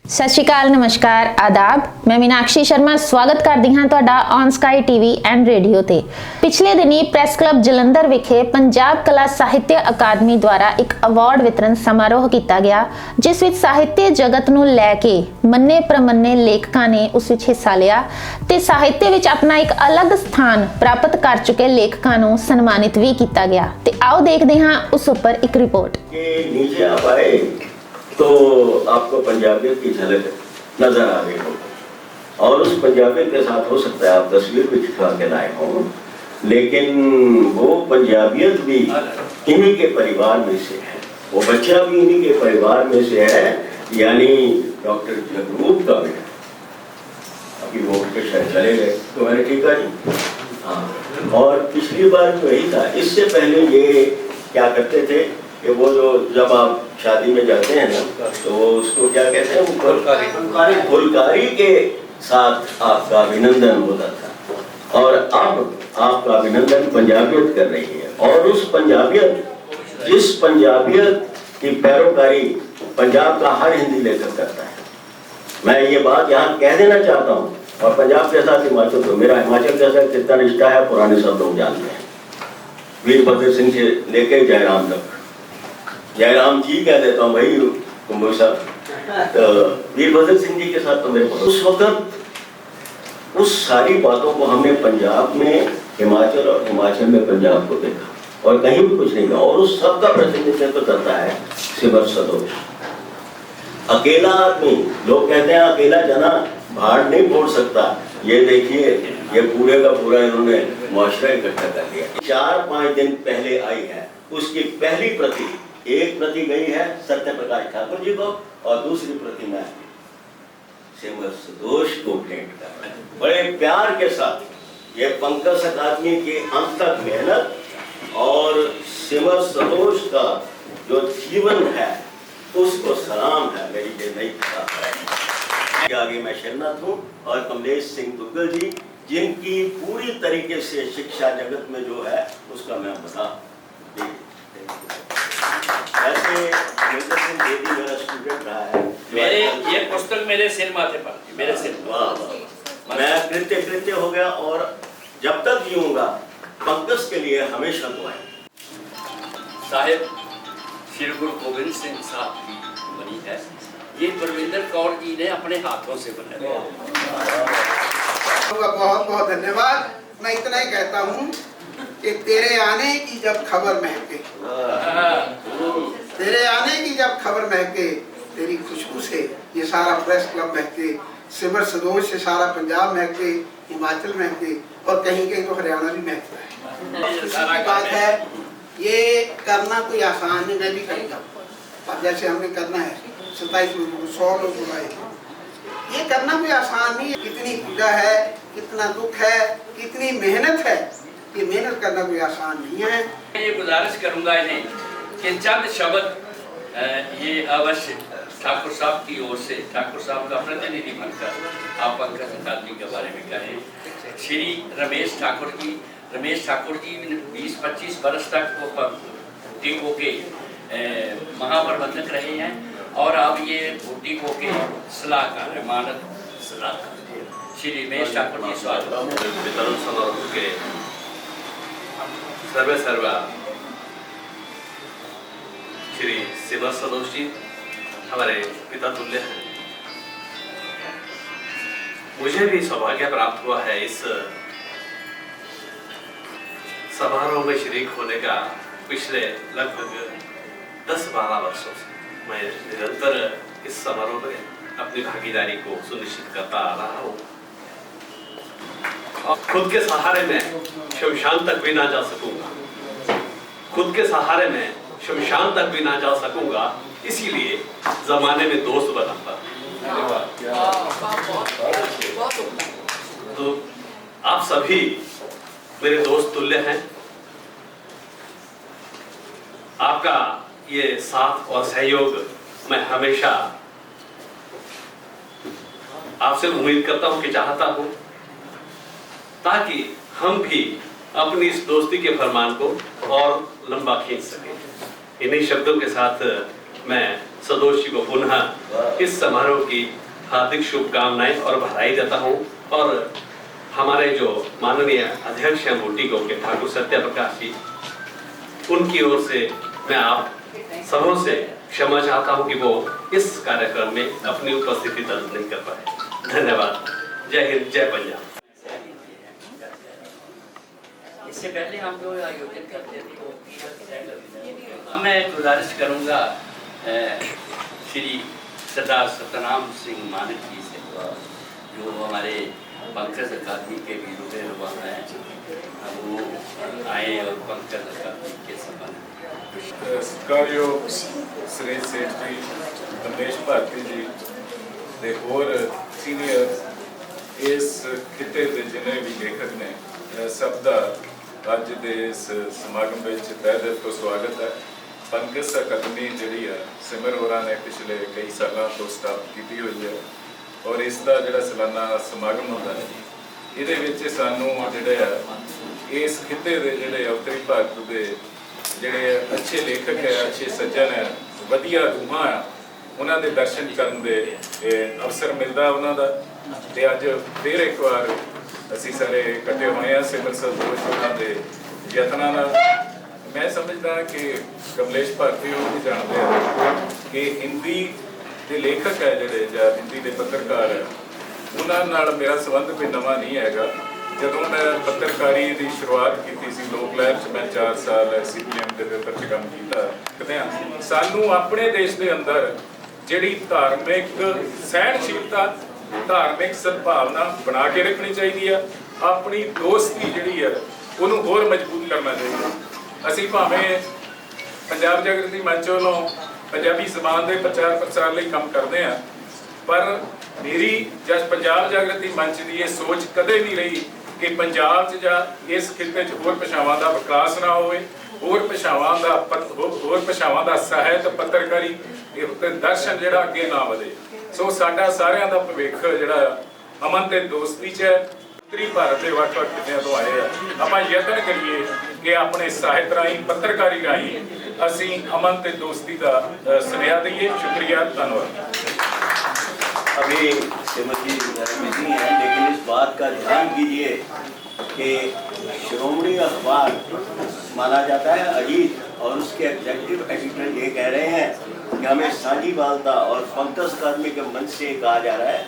सत श्री अकाल, नमस्कार, आदाब। मैं मीनाक्षी शर्मा स्वागत करती हाँ तुहाडा on sky TV and radio ते। पिछले दिनी प्रेस क्लब जलंधर विखे पंजाब कला साहित्य अकादमी द्वारा एक अवार्ड वितरण समारोह किया गया, जिस विच साहित्य जगत नूं लैके मन्ने प्रमन्ने लेखकां ने उस विच हिस्सा लिया ते साहित्य विच अपना एक अलग स्थान प्राप्त कर चुके लेखकां नूं सन्मानित भी किया गया। ते आओ देखते हाँ उस उपर एक रिपोर्ट। नीचे आप आए तो आपको पंजाबियत की झलक नजर आ गई होगी और उस पंजाबियत के साथ हो सकता है आप तस्वीर भी खिंचवा के लाए हों, लेकिन वो पंजाबियत भी इन्हीं के परिवार में से है, वो बच्चा भी इन्हीं के परिवार में से है, यानी डॉक्टर जगरूप का बेटा। अभी वो के शायद चले गए तो मैंने ठीक है जी। हाँ, और पिछली बार वही था। इससे पहले ये क्या करते थे कि वो जो जब आप शादी में जाते हैं ना तो उसको क्या कहते हैं, फुलकारी के साथ आपका अभिनंदन होता था और अब आपका अभिनंदन पंजाबियत कर रही है। और उस पंजाबियत, जिस पंजाबियत की पैरोकारी पंजाब का हर हिंदी लेखक करता है, मैं ये बात यहाँ कह देना चाहता हूँ। और पंजाब के साथ हिमाचल, तो मेरा हिमाचल के साथ कितना रिश्ता है पुराने सब लोग जानते हैं। वीरभद्र सिंह से लेके जयराम तक, जयराम जी कह देता हूँ भाई कुंभू साहब, तो वीरभद्र सिंह जी के साथ तो मेरे उस वक्त उस सारी बातों को हमने पंजाब में हिमाचल और हिमाचल में पंजाब को देखा और कहीं भी कुछ नहीं कहा। और उस सब का प्रतिनिधित्व करता है सिमर सदोष। अकेला आदमी, लोग कहते हैं अकेला जना भाड़ नहीं फोड़ सकता, ये देखिए ये पूरे का पूरा इन्होंने मुआशरा इकट्ठा कर लिया। 4-5 दिन पहले आई है उसकी पहली प्रति, एक प्रति गई है सत्य प्रकाश ठाकुर जी को और दूसरी प्रति मैं सिमर सदोष को भेंट कर रहा हूं बड़े प्यार के साथ। ये पंकज अकादमी की अंत तक मेहनत और सिमर सदोष का जो जीवन है उसको सलाम है मेरी ये नई किताब है। आगे मैं शरणत हूँ और कमलेश सिंह दुग्गल जी, जिनकी पूरी तरीके से शिक्षा जगत में जो है उसका मैं बता। ऐसे मिल्खा सिंह बेदी मेरा स्टूडेंट रहा है, मेरे ये पुस्तक मेरे सिर माथे पर, मेरे सिर। मैं कृत्य हो गया और जब तक जीऊंगा पंकज के लिए हमेशा दुआएं। साहिब श्री गुरु गोविंद सिंह साहब की बनी है, ये परविंदर कौर जी ने अपने हाथों से बनाया। बहुत बहुत धन्यवाद। मैं इतना ही कहता हूँ कि तेरे आने की जब खबर महके, तेरे आने की जब खबर महके, तेरी खुशबू से ये सारा प्रेस क्लब महके, सिमर सदोष से सारा पंजाब महके, हिमाचल महके और कहीं कहीं तो हरियाणा भी महकता है। खुशी की बात है, ये करना कोई आसान नहीं, मैं भी करता हूँ। अब जैसे हमने करना है 27 लोगों को 100 लोग बुलाए, ये करना कोई आसान नहीं है। कितनी पीड़ा है, कितना दुख है, कितनी मेहनत है, ये मेहनत करना कोई आसान नहीं है। ये गुजारिश करूंगा इन्हें कि चंद शब्द ये अवश्य ठाकुर साहब की ओर से, ठाकुर साहब का प्रतिनिधि बनकर आप पंकज अकादमी के बारे में कहें। श्री रमेश ठाकुर जी 20-25 वर्ष तक वो टीको के महाप्रबंधक रहे हैं और अब ये टीको के सलाहकार, मानद सलाहकार श्री रमेश ठाकुर जी। स्वागत। वितरण समारोह के सर्वा श्री सिमर सदोष जी हमारे पिता तुल्य हैं। मुझे भी सौभाग्य प्राप्त हुआ है इस समारोह में शरीक होने का। पिछले लगभग 10-12 वर्षों से मैं निरंतर इस समारोह में अपनी भागीदारी को सुनिश्चित करता आ रहा हूँ। खुद के सहारे में शमशान तक भी ना जा सकूंगा, खुद के सहारे में शमशान तक भी ना जा सकूंगा, इसीलिए जमाने में दोस्त बनाता। तो आप सभी मेरे दोस्त तुल्य हैं। आपका ये साथ और सहयोग मैं हमेशा आपसे उम्मीद करता हूं कि चाहता हूं, ताकि हम भी अपनी इस दोस्ती के फरमान को और लंबा खींच सकें। इन्हीं शब्दों के साथ मैं सदोष जी को पुनः इस समारोह की हार्दिक शुभकामनाएं और बधाई देता हूं। और हमारे जो माननीय अध्यक्ष हैं बूटी को के ठाकुर सत्य प्रकाश जी, उनकी ओर से मैं आप सबों से क्षमा चाहता हूं कि वो इस कार्यक्रम में अपनी उपस्थिति दर्ज नहीं कर पाए। धन्यवाद। जय हिंद, जय पंजाब। इससे पहले हम जो आयोजन करते थे वो मैं गुजारिश करूंगा श्री सरदार सतनाम सिंह मानिक जी से, जो हमारे पंकज अकादमी के भी रुबा हैं, वो आए और पंकज अकादमी के संबंध ਸਤਿਕਾਰਯੋਗ ਸੁਰੇਸ਼ ਸੇਠ ਜੀ, ਰਮੇਸ਼ ਭਾਰਤੀ ਜੀ ਤੇ ਹੋਰ ਸੀਨੀਅਰ ਇਸ ਖਿੱਤੇ ਦੇ ਜਿੰਨੇ ਵੀ ਲੇਖਕ ਨੇ, ਸਭ ਦਾ ਅੱਜ ਦੇ ਇਸ ਸਮਾਗਮ ਵਿੱਚ ਤਹਿ ਦਿਲ ਤੋਂ ਸਵਾਗਤ ਹੈ। ਪੰਕਜ ਅਕਾਦਮੀ ਜਿਹੜੀ ਹੈ ਸਿਮਰ ਹੋਰਾਂ ਨੇ ਪਿਛਲੇ ਕਈ ਸਾਲਾਂ ਤੋਂ ਸਥਾਪਿਤ ਕੀਤੀ ਹੋਈ ਹੈ ਔਰ ਇਸ ਦਾ ਜਿਹੜਾ ਸਾਲਾਨਾ ਸਮਾਗਮ ਹੁੰਦਾ ਹੈ, ਇਹਦੇ ਵਿੱਚ ਸਾਨੂੰ ਜਿਹੜੇ ਆ ਇਸ ਖਿੱਤੇ ਦੇ ਜਿਹੜੇ ਉੱਤਰੀ ਭਾਰਤ ਦੇ ਜਿਹੜੇ ਅੱਛੇ ਲੇਖਕ ਹੈ, ਅੱਛੇ ਸੱਜਣ ਹੈ, ਵਧੀਆ ਰੂਹਾਂ ਆ, ਉਹਨਾਂ ਦੇ ਦਰਸ਼ਨ ਕਰਨ ਦੇ ਅਵਸਰ ਮਿਲਦਾ ਉਹਨਾਂ ਦਾ। ਤੇ ਅੱਜ ਫਿਰ ਇੱਕ ਵਾਰ ਅਸੀਂ ਸਾਰੇ ਇਕੱਠੇ ਹੋਏ ਹਾਂ ਸਿਮਰ ਸਦੋਸ਼ ਉਹਨਾਂ ਦੇ ਯਤਨਾਂ ਨਾਲ। ਮੈਂ ਸਮਝਦਾ ਕਿ ਕਮਲੇਸ਼ ਭਾਰਤੀ ਉਹ ਵੀ ਜਾਣਦੇ ਆ ਕਿ ਹਿੰਦੀ ਦੇ ਲੇਖਕ ਹੈ ਜਿਹੜੇ ਜਾਂ ਹਿੰਦੀ ਦੇ ਪੱਤਰਕਾਰ ਹੈ, ਉਹਨਾਂ ਨਾਲ ਮੇਰਾ ਸੰਬੰਧ ਕੋਈ ਨਵਾਂ ਨਹੀਂ ਹੈਗਾ। ਜਦੋਂ ਮੈਂ ਪੱਤਰਕਾਰੀ ਦੀ ਸ਼ੁਰੂਆਤ ਕੀਤੀ ਸੀ ਲੋਕ ਲਹਿਰ 'ਚ, ਮੈਂ 4 ਸਾਲ CPM ਦੇ ਪੇਪਰ 'ਚ ਕੰਮ ਕੀਤਾ। ਸਾਨੂੰ ਆਪਣੇ ਦੇਸ਼ ਦੇ ਅੰਦਰ ਜਿਹੜੀ ਧਾਰਮਿਕ ਸਹਿਣਸ਼ੀਲਤਾ, ਧਾਰਮਿਕ ਸਦਭਾਵਨਾ ਬਣਾ ਕੇ ਰੱਖਣੀ ਚਾਹੀਦੀ ਆ। ਆਪਣੀ ਦੋਸਤੀ ਜਿਹੜੀ ਹੈ ਉਹਨੂੰ ਹੋਰ ਮਜ਼ਬੂਤ ਕਰਨਾ ਚਾਹੀਦਾ। ਅਸੀਂ ਭਾਵੇਂ ਪੰਜਾਬ ਜਾਗਰਤੀ ਮੰਚ ਵੱਲੋਂ ਪੰਜਾਬੀ ਜ਼ਬਾਨ ਦੇ ਪ੍ਰਚਾਰ ਪ੍ਰਸਾਰ ਲਈ ਕੰਮ ਕਰਦੇ ਹਾਂ, ਪਰ ਮੇਰੀ ਜਾਂ ਪੰਜਾਬ ਜਾਗਰਤੀ ਮੰਚ ਦੀ ਇਹ ਸੋਚ ਕਦੇ ਨਹੀਂ ਰਹੀ ਕਿ ਪੰਜਾਬ 'ਚ ਜਾਂ ਇਸ ਖਿੱਤੇ 'ਚ ਹੋਰ ਭਾਸ਼ਾਵਾਂ ਦਾ ਵਿਕਾਸ ਨਾ ਹੋਵੇ, ਹੋਰ ਭਾਸ਼ਾਵਾਂ ਦਾ ਸਾਹਿਤ, ਪੱਤਰਕਾਰੀ, ਇਹ ਦਰਸ਼ਨ ਜਿਹੜਾ ਅੱਗੇ ਨਾ ਵਧੇ। ਸੋ ਸਾਡਾ ਸਾਰਿਆਂ ਦਾ ਭਵਿੱਖ ਜਿਹੜਾ ਅਮਨ ਤੇ ਦੋਸਤੀ 'ਚ ਹੈ। ਉੱਤਰੀ ਭਾਰਤ ਦੇ ਵੱਖ-ਵੱਖ ਖਿੱਤਿਆਂ ਤੋਂ ਆਏ ਆ, ਆਪਾਂ ਯਤਨ ਕਰੀਏ ਕਿ ਆਪਣੇ ਸਾਹਿਤ ਰਾਹੀਂ, ਪੱਤਰਕਾਰੀ ਰਾਹੀਂ ਅਸੀਂ ਅਮਨ ਤੇ ਦੋਸਤੀ ਦਾ ਸੁਨੇਹਾ ਦਈਏ। शुक्रिया, धन्यवाद। अभी श्रीमती बिजी है, लेकिन इस बात का ध्यान कीजिए कि श्रोमणी अखबार माना जाता है अजीत, और उसके एग्जेक्टिव एडिटर ये कह रहे हैं कि हमें साझीवालता और पंकज अकादमी के मंच से कहा जा रहा है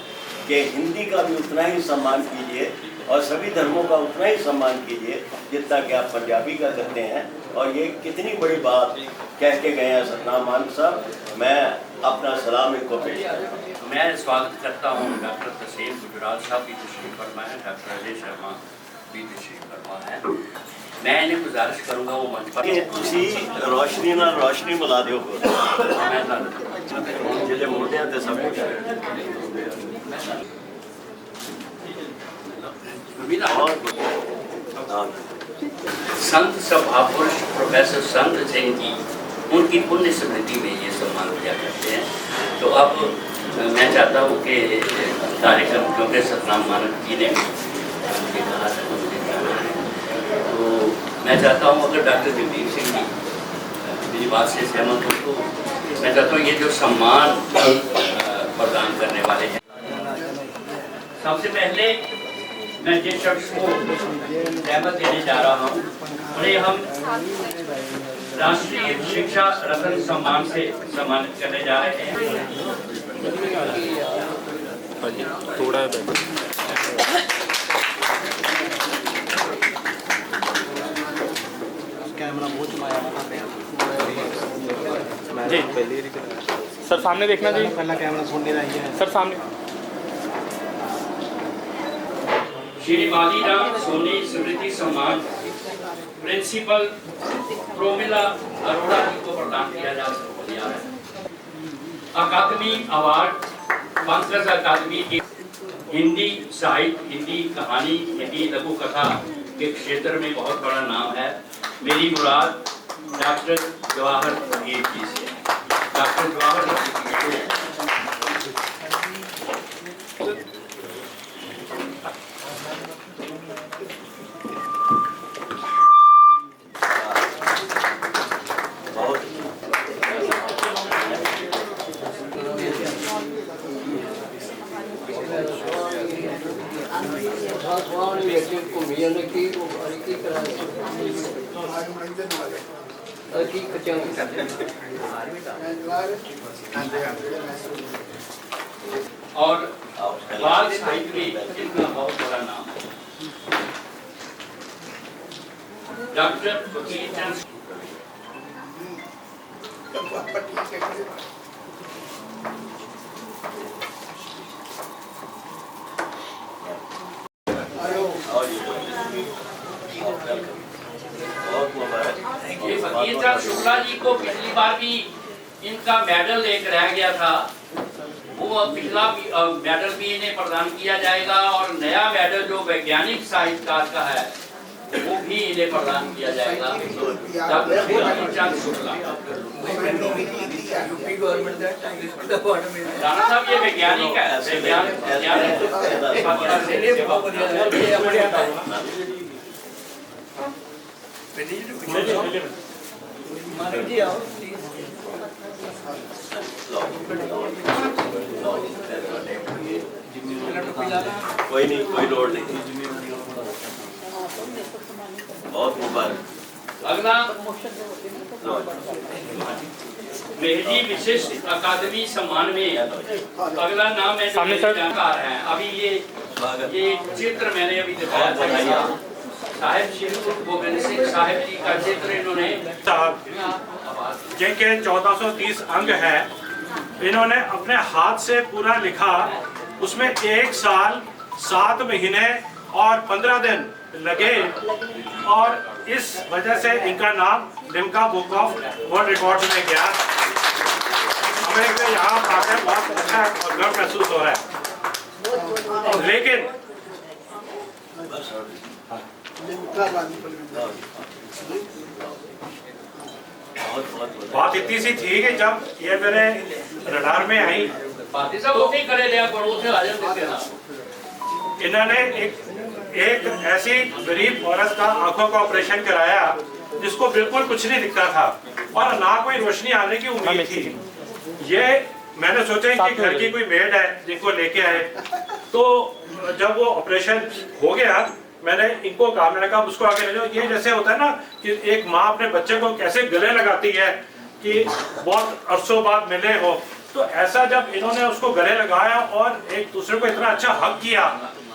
कि हिंदी का भी उतना ही सम्मान कीजिए और सभी धर्मों का उतना ही सम्मान कीजिए जितना कि आप पंजाबी का करते हैं। और ये कितनी बड़ी बात कह के गए हैं सतनाम मानिक साहब। मैं अपना सलाम इनको पेश करता हूँ। मैं स्वागत करता हूँ डॉक्टर तसीम गुजराल साहब भी तशरीफ फरमा है, डॉक्टर अजय शर्मा भी तशरीफ फरमा है। मैं इन्हें गुजारिश करूँगा वो मंच पर ਤੁਸੀਂ ਰੋਸ਼ਨੀ ਨਾਲ ਰੋਸ਼ਨੀ ਮਿਲਾ ਦਿਓ। मैं ਜਿਹੜੇ ਮੋਢਿਆਂ ਤੇ ਸਭ ਕੁਝ और संत सभा पुरुष प्रोफेसर संत सिंह जी, उनकी पुण्य स्मृति में ये सम्मान किया करते हैं। तो अब मैं चाहता हूँ कि कार्यक्रम, क्योंकि सतनाम मानिक जी ने मुझे कहा था मुझे जाना है, तो मैं चाहता हूँ अगर डॉक्टर जगदीप सिंह जी मेरी बात से सहमत हो तो मैं चाहता हूँ ये जो सम्मान प्रदान करने वाले हैं, सबसे पहले मैं जिस शख्स को रहमत देने जा रहा हूँ उन्हें हम राष्ट्रीय शिक्षा रत्न सम्मान से सम्मानित करने जा रहे हैं। थोड़ा जी सर सामने देखना जी, पहला कैमरा सुनने रही है सर सामने। श्री मालीराम सोनी स्मृति सम्मान प्रिंसिपल प्रोमिला अरोड़ा जी को प्रदान किया जा रहा है। अकादमी अवार्ड पंकज अकादमी की हिंदी साहित्य, हिंदी कहानी, हिंदी लघु कथा के क्षेत्र में बहुत बड़ा नाम है। मेरी मुराद डॉक्टर जवाहर फकीर जी से। डॉक्टर जवाहर फकीर जी ਘੁੰਮੀ ਜਾਂਦੇ ਕੀ ਕੀ ਕਰਾਂ ਕੀ ਖਚਾਂਗੇ और बाल साहित्य भी इनका बहुत बड़ा नाम है। डॉक्टर फकीर चंद बहुत मुबारक। ये फकीर चंद शुक्ला जी को पिछली बार भी इनका मेडल एक रह गया था, वो पिछला मेडल भी इन्हें प्रदान किया जाएगा और नया मेडल जो वैज्ञानिक साहित्यकार का है वो भी इन्हें प्रदान किया जाएगा। डॉक्टर फकीर चंद शुक्ला राणा साहब ये वैज्ञानिक है, कोई नहीं, कोई लोड नहीं। बहुत मुबारक। अगला मेहदी विशिष्ट अकादमी सम्मान में अगला नाम है सामने सर। जानकार हैं। अभी ये चित्र मैंने अभी दिखाया था, साहिब श्री गुरु गोबिंद सिंह साहिब जी का चित्र इन्होंने जिनके 1430 अंग हैं, इन्होंने अपने हाथ से पूरा लिखा। उसमें 1 साल 7 महीने और 15 दिन लगे और इस वजह से इनका नाम Limca book of world records में गया। हमें तो यहाँ आकर बहुत अच्छा और गर्व महसूस हो रहा है। लेकिन बात इतनी सी थी कि जब ये मेरे रडार में आई, पार्टी साहब वो नहीं करे लिया करो उसे आ जाते ना। इन्होंने एक ऐसी गरीब औरत का आंखों का ऑपरेशन कराया जिसको बिल्कुल कुछ नहीं दिखता था और ना कोई रोशनी आने की उम्मीद थी। ये मैंने सोचा कि घर की कोई मेड है जिनको लेके आए। तो जब वो ऑपरेशन हो गया मैंने इनको कहा, मैंने कहा उसको आगे ले जाओ। ये जैसे होता है ना कि एक माँ अपने बच्चे को कैसे गले लगाती है कि बहुत अरसों बाद मिले हो, तो ऐसा जब इन्होंने उसको गले लगाया और एक दूसरे को इतना अच्छा हक किया,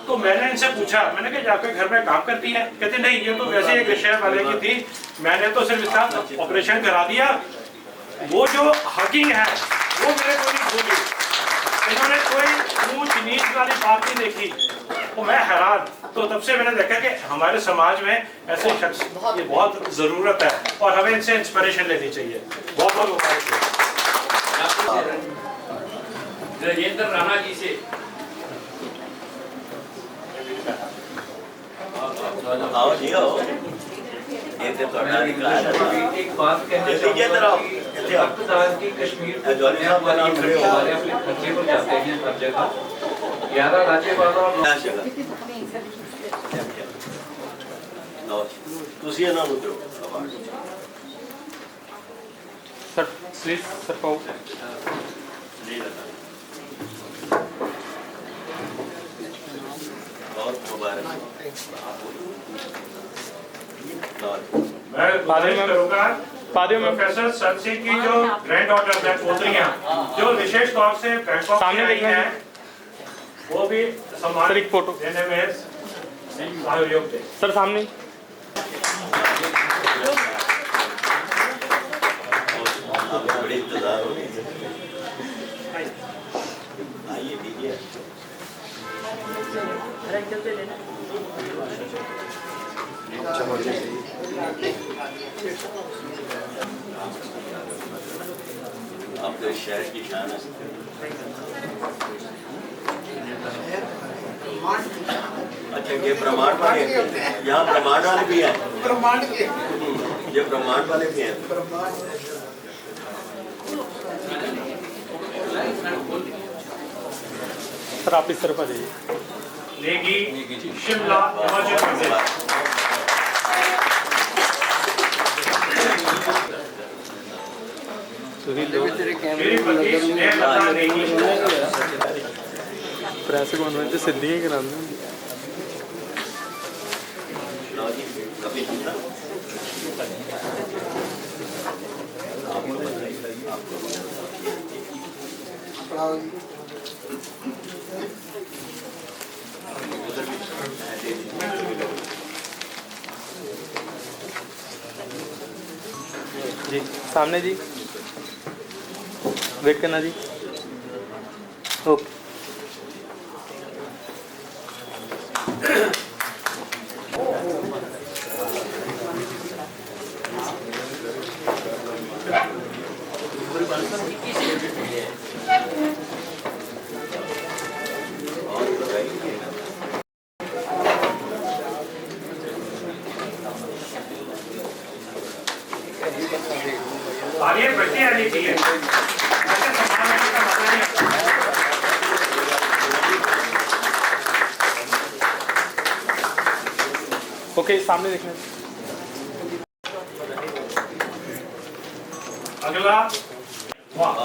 तो मैंने इनसे पूछा, मैंने कहा जाकर घर में काम करती है? कहते नहीं, ये तो वैसे एक शहर वाले की थी, मैंने तो सिर्फ इसका ऑपरेशन करा दिया। वो जो हकिंग है वो मेरे को नहीं भूली। इन्होंने कोई ऊंच नीच वाली बात नहीं देखी। तो मैं हैरान। तो तब से मैंने देखा कि हमारे समाज में ऐसे शख्स की बहुत जरूरत है और हमें इनसे इंस्पिरेशन लेनी चाहिए। बहुत बहुत मुबारक। राजेंद्र राणा जी से आओ जी आओ। ये तो थोड़ा निकाल एक बात कहना रक्तदान की कश्मीर को हमारे अपने खर्चे पर जाते हैं हर जगह 11 राज्यपालों और ਤੁਸੀਂ ਇਹਨਾਂ ਨੂੰ ਦਿਓ सर प्लीज सर पाओ। बहुत मुबारक। मैं गुजारिश करूंगा पादियों में प्रोफेसर सत सिंह की जो ग्रैंड डॉटर है, पोतरियां, जो विशेष तौर से बैंकॉक सामने से आई देखना हैं, वो भी सम्मान सर, एक फोटो। देने में सहयोग दें। सर सामने बड़ी इंतजार हो रही है। आइए दीजिए। आपके शहर की शान है। अच्छा, ये प्रमाण वाले, यहाँ प्रमाण वाले भी हैं। ब्रह्मांड के ये प्रमाण वाले भी हैं। सर आप इस तरफ आ जाइए। नेगी शिमला हिमाचल प्रदेश। तेरे मेरी बतीश ने बता नेगी प्रेस कॉन्फ्रेंस सिद्धियां करांदे पढ़ाओ जी। जी सामने जी, वेट करना जी। ओके। आगे बढ़ते आनी चाहिए। ओके, सामने देखना। अगला वाह।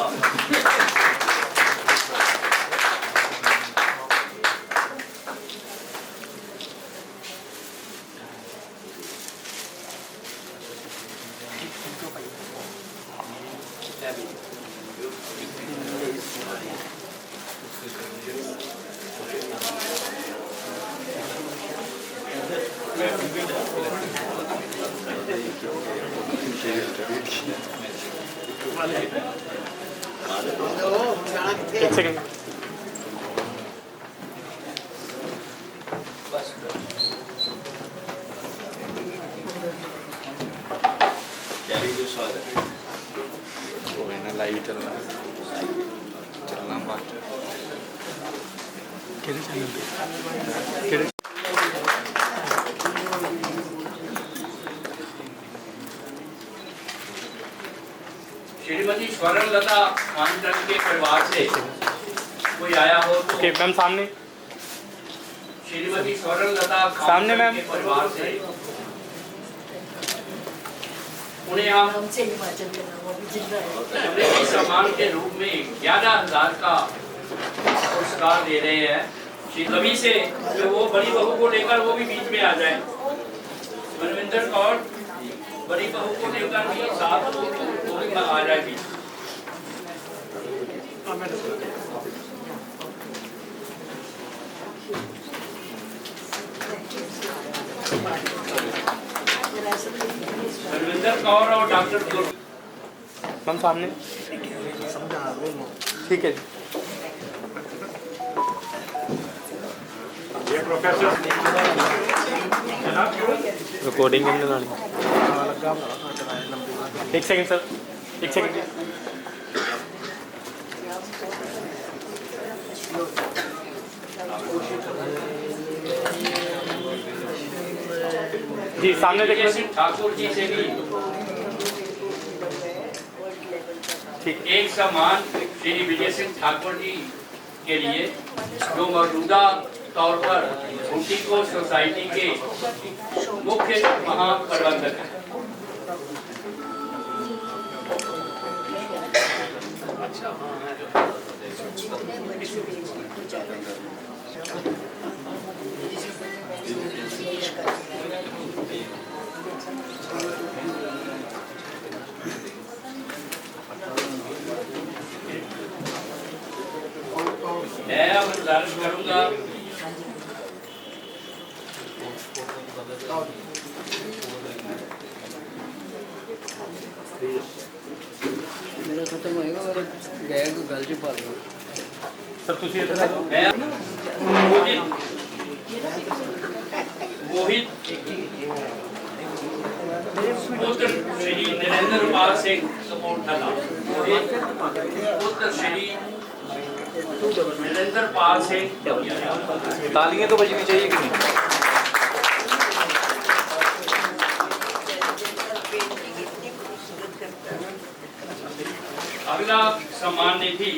एक सेकंड। लाइव चलना बात किधर चैनल पे? किधर? श्रीमती स्वर्णलता खानटन के परिवार से कोई आया हो तो ओके मैम, सामने श्रीमती स्वर्णलता सामने खानटन मैम। के परिवार से उन्हें हम समृद्धि सम्मान के रूप में 11,000 का पुरस्कार दे रहे हैं। श्री कवि से जो वो बड़ी बहू को लेकर वो भी बीच में आ जाए। मनविंदर कौर बड़ी बहू को लेकर भी साथ वो भी आ जाए बीच। मनविंदर कौर और डॉक्टर मैम सामने। ठीक है जी। ये प्रोफेसर रिकॉर्डिंग करने वाली। एक सेकंड सर, एक सेकंड। जी सामने विजय देखो। सिंह ठाकुर जी से भी ठीक। एक सम्मान श्री विजय सिंह ठाकुर जी के लिए जो मौजूदा तौर पर भूटिको सोसाइटी के मुख्य महाप्रबंधक हैं। मैं अब गुजारिश करूंगा मेरा खत्म होएगा और गया को गल च पा लो सर तुसी इधर आ जाओ। मैं मोहित पुत्र श्री नरेंद्र पाल सिंह कपूरथला। मोहित पुत्र श्री नरेंद्र पाल सिंह। तालियां तो बजनी चाहिए कि नहीं? अगला सम्मान निधि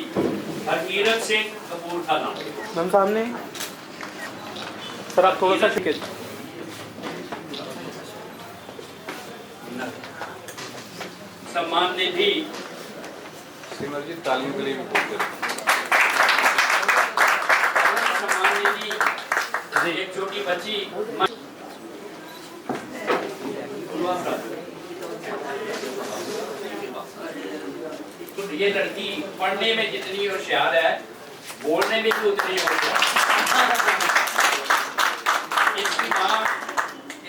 हरकीरत सिंह कपूरथला। मैम सामने। सर आप थोड़ा सा ठीक है। सम्मान निधि सिमर जी तालियों के लिए भी बहुत करें। सम्मान निधि एक छोटी बच्ची ये लड़की पढ़ने में जितनी होशियार है, बोलने में भी उतनी होशियार।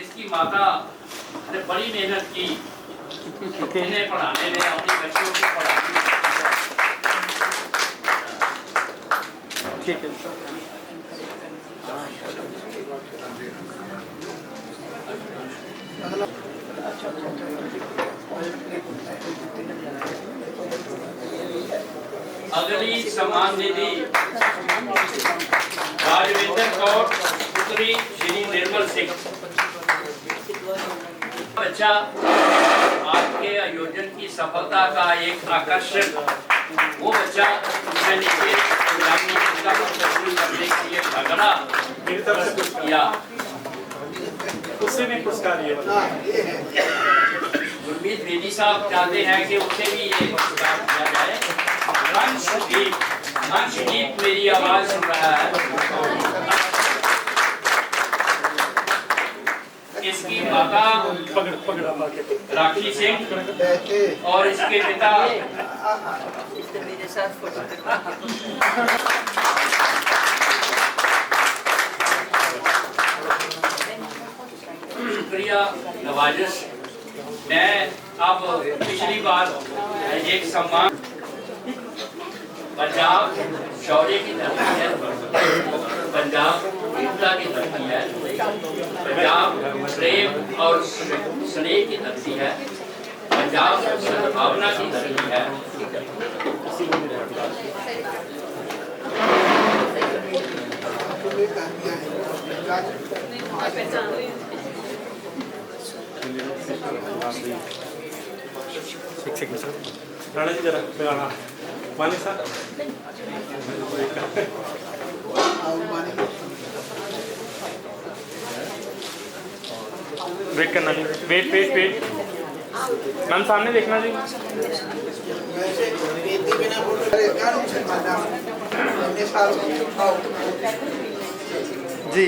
इसकी माता ने बड़ी मेहनत की इन्हें पढ़ाने में, अपनी बच्चियों को पढ़ाने में। ठीक है। अगली सम्मान निधि राजविंदर कौर पुत्री श्री निर्मल सिंह। बच्चा आपके आयोजन की सफलता का एक आकर्षण, वो बच्चा मैंने करने के लिए झगड़ा किया, उससे भी पुरस्कार ये गुरमीत बेदी साहब चाहते हैं कि उसे भी ये पुरस्कार दिया जाए। अंशदीप मेरी आवाज सुन रहा है। इसकी माता राखी सिंह और इसके पिता मेरे साथ फोटो शुक्रिया नवाजिश। मैं अब पिछली बार एक सम्मान पंजाब शौर्य की धरती है, पंजाब वीरता की धरती है, पंजाब प्रेम और स्नेह की धरती है, पंजाब सद्भावना की धरती है। राणा जी जरा लगाना मानी साहब। वेट करना जी, वेट वेट वेट मैम, सामने देखना जी। जी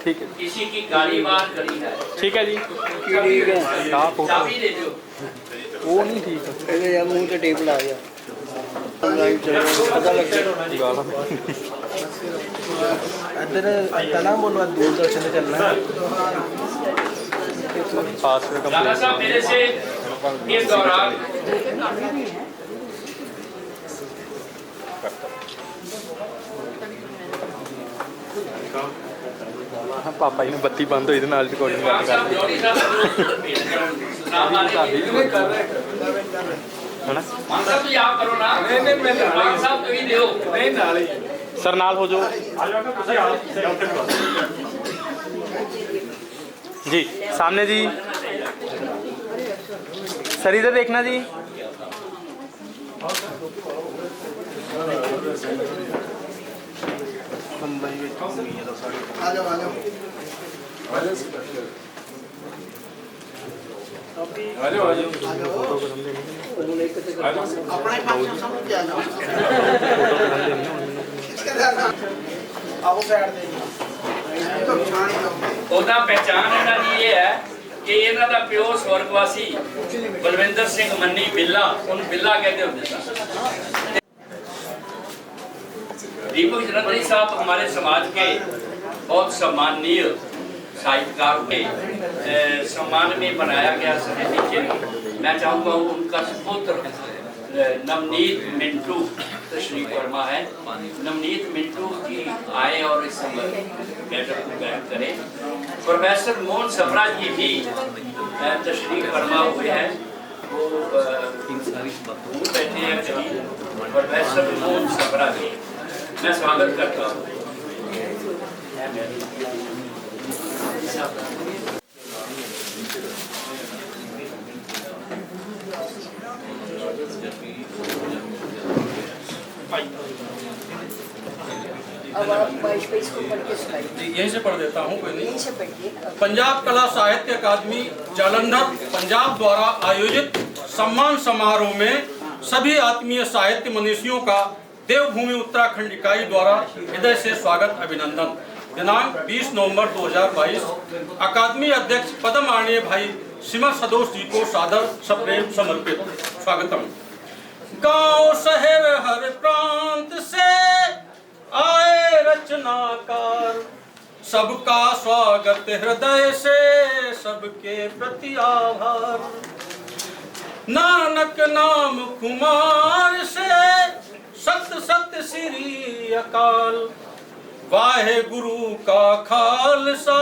ठीक है, किसी की गाड़ी बार करी है। ठीक है जी, ठीक है। चाबी दे दो। वो नहीं ठीक है। पहले यार मुंह पे टेप ला गया, पता लग गया। इधर तना बोलो, दूरदर्शन चलना है। राणा साहब मेरे से इस दौरान पापा जी ने बत्ती बंद हुई नाल रिकॉर्डिंग सर नाल हो जाओ जी, सामने जी सर, इधर देखना जी। ਉਹਦਾ ਪਹਿਚਾਣ ਇਹਨਾਂ ਦੀ ਇਹ ਹੈ ਕਿ ਇਹਨਾਂ ਦਾ ਪਿਓ ਸਵਰਗਵਾसी ਬਲਵਿੰਦਰ ਸਿੰਘ ਮੰਨੀ ਬਿੱਲਾ, ਉਹਨੂੰ ਬਿੱਲਾ कहते होते थे। दीपक जलंधरी साहब हमारे समाज के बहुत सम्माननीय साहित्यकार के सम्मान में बनाया गया समिति चिन्ह। मैं चाहूँगा उनका सुपुत्र नवनीत मिंटू तशरीफ फरमा है। नवनीत मिंटू जी आए और इस बैठक को बैठ करें। प्रोफेसर मोहन सबरा जी भी तशरीफ फरमा हुए हैं, वो बैठे हैं कहीं। प्रोफेसर मोहन सबरा जी, मैं स्वागत करता हूँ। अब आप 22 को पढ़ के सुनाइए। यहीं से पढ़ देता हूँ, कोई यहीं नहीं। से पढ़िए। पंजाब कला साहित्य अकादमी जालंधर पंजाब द्वारा आयोजित सम्मान समारोह में सभी आत्मीय साहित्य मनीषियों का देवभूमि उत्तराखंड इकाई द्वारा हृदय से स्वागत अभिनंदन। दिनांक 20 नवंबर 2022 अकादमी अध्यक्ष पद्म माननीय भाई सिमर सदोष जी को सादर सप्रेम समर्पित। स्वागतम। गांव शहर हर प्रांत से आए रचनाकार, सबका स्वागत हृदय से, सबके प्रति आभार। नानक नाम कुमार से सत सत श्री अकाल, वाहे गुरु का खालसा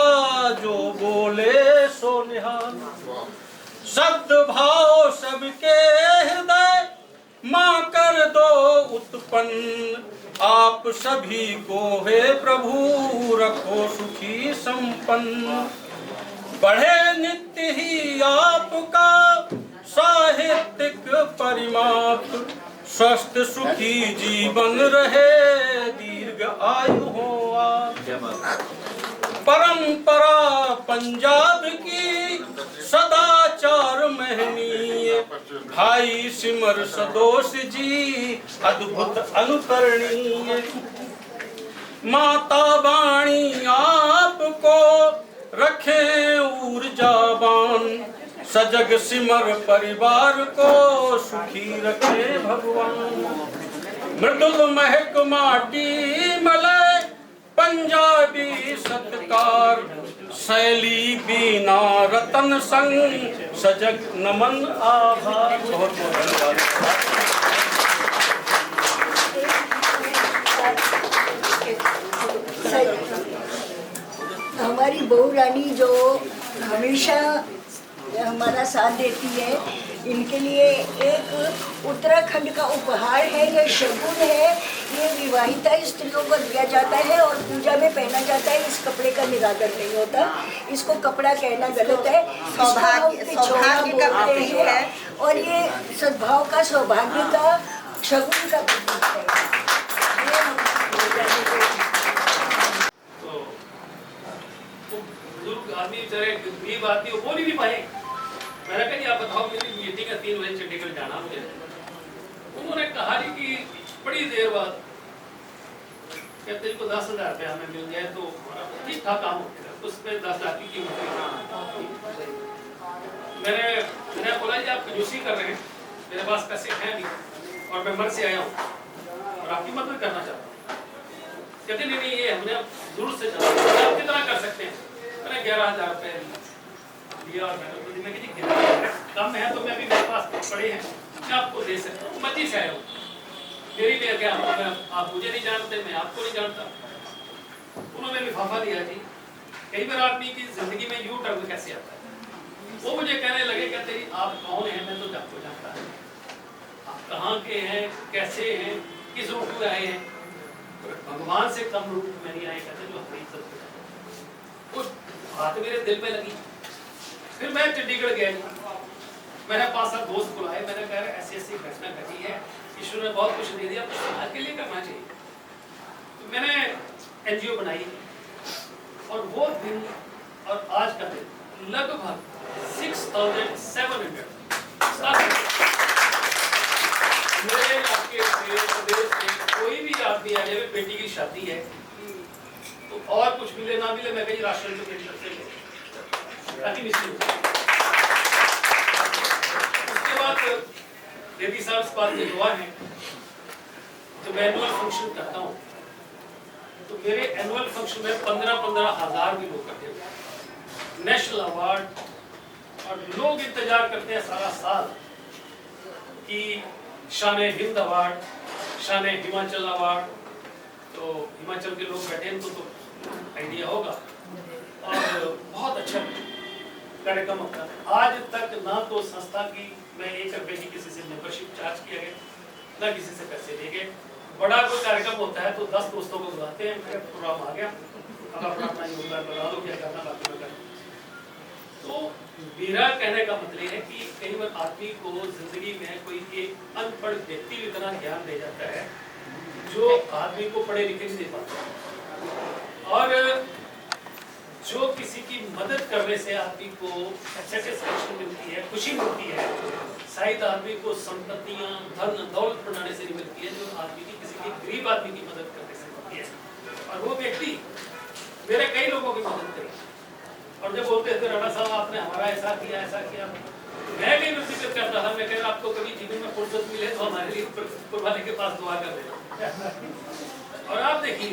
जो बोले सो निहाल। शब्द भाव सबके हृदय मां कर दो उत्पन्न, आप सभी को हे प्रभु रखो सुखी संपन्न। बढ़े नित्य ही आपका साहित्यिक परिमाप, स्वस्थ सुखी जीवन रहे, दीर्घ आयु हो आप। परंपरा पंजाब की सदाचार महनीय, भाई सिमर सदोष जी अद्भुत अनुकरणीय। माता वाणी आपको रखे ऊर्जावान, सजग सिमर परिवार को सुखी रखे भगवान। मृदुल महक माटी मलय पंजाबी सत्कार, शैली बीना रतन संग सजग नमन आभार। बहुत बहुत धन्यवाद। हमारी बहू रानी जो हमेशा हमारा साथ देती है, इनके लिए एक उत्तराखंड का उपहार है, ये शगुन है। ये विवाहिता स्त्रियों को दिया जाता है और पूजा में पहना जाता है। इस कपड़े का निरादर नहीं होता, इसको कपड़ा कहना गलत है। सौभाग्य का प्रतीक है और ये सद्भाव का, सौभाग्य का, शगुन का प्रतीक है। आदमी बेचारे गरीब आदमी वो बोल ही नहीं पाए। मैंने कहा जी आप बताओ, मेरी मीटिंग है 3 बजे चंडीगढ़ जाना मुझे। उन्होंने कहा जी कि बड़ी देर बाद कहते को 10,000 रुपया हमें मिल जाए तो ठीक ठाक काम हो जाएगा, उसमें 10 लाख की कीमत। मैंने बोला जी आप कंजूसी कर रहे हैं, मेरे पास पैसे हैं नहीं और मैं मर से आया हूँ और आपकी मदद करना चाहता हूँ। कहते नहीं ये हमने जरूर से चला, आप कितना कर सकते हैं? मैंने 11,000 रुपये दिया और मैंने कम है तो मैं अभी मेरे पास पड़े हैं, मैं आपको दे सकता हूँ। 25 से आया हूँ, मेरी में क्या आप मुझे नहीं जानते, मैं आपको नहीं जानता। उन्होंने लिफाफा दिया जी। कई बार आदमी की जिंदगी में यू टर्न कैसे आता है। वो मुझे कहने लगे कहते आप कौन हैं? मैं तो आपको जानता है, आप कहाँ के हैं, कैसे हैं, किस रूप में आए हैं? भगवान से कम रूप में नहीं आए, कहते जो हमारी इज्जत कुछ बात मेरे दिल में लगी। फिर मैं चंडीगढ़ गया, मैंने 5-7 दोस्त बुलाए, मैंने कहा ऐसी ऐसी घटना घटी है, ईश्वर ने बहुत कुछ दे दिया, समाज के लिए करना चाहिए। तो मैंने एनजीओ बनाई और वो दिन और आज का दिन लगभग 6,700 मेरे इलाके से, प्रदेश से कोई भी आदमी आ जाए, बेटी की शादी है तो और कुछ मिले ना मिले, मैं कहीं राशन तो मेरी तरफ से उसके बाद देवी साहब इस बात में दुआ है। जब मैं एनुअल फंक्शन करता हूँ तो मेरे एनुअल फंक्शन में 15-15 हज़ार भी लोग करते हैं। नेशनल अवार्ड और लोग इंतजार करते हैं सारा साल कि शान हिंद अवार्ड, शान हिमाचल अवार्ड। तो हिमाचल के लोग बैठे हैं तो आइडिया होगा और बहुत अच्छा कार्यक्रम होता है। आज तक ना तो संस्था की मैं 1 रुपए की किसी से मेंबरशिप चार्ज किया गया, ना किसी से पैसे दिए गए। बड़ा कोई कार्यक्रम होता है तो 10 दोस्तों को बुलाते हैं, मेरा प्रोग्राम आ गया, अब अपना योगदान बता दो, क्या करना बाकी में करना। तो मेरा कहने का मतलब है कि कई बार आदमी को जिंदगी में कोई एक अनपढ़ व्यक्ति इतना ज्ञान दे जाता है जो आदमी को पढ़े लिखे नहीं दे पाता, और जो किसी की मदद करने से आदमी को सेटिस्फेक्शन मिलती है, खुशी मिलती है, शायद आदमी को संपत्तियां, धन दौलत बनाने से नहीं मिलती है, जो आदमी की किसी की गरीब आदमी की मदद करने से मिलती है। और वो व्यक्ति मेरे कई लोगों की मदद करी, और जब बोलते थे राणा साहब आपने हमारा ऐसा किया मैं कई बार जिक्र करता था, मैं कह रहा आपको कभी जीवन में फुर्सत मिले तो हमारे लिए ऊपर वाले के पास दुआ कर देना। और आप देखिए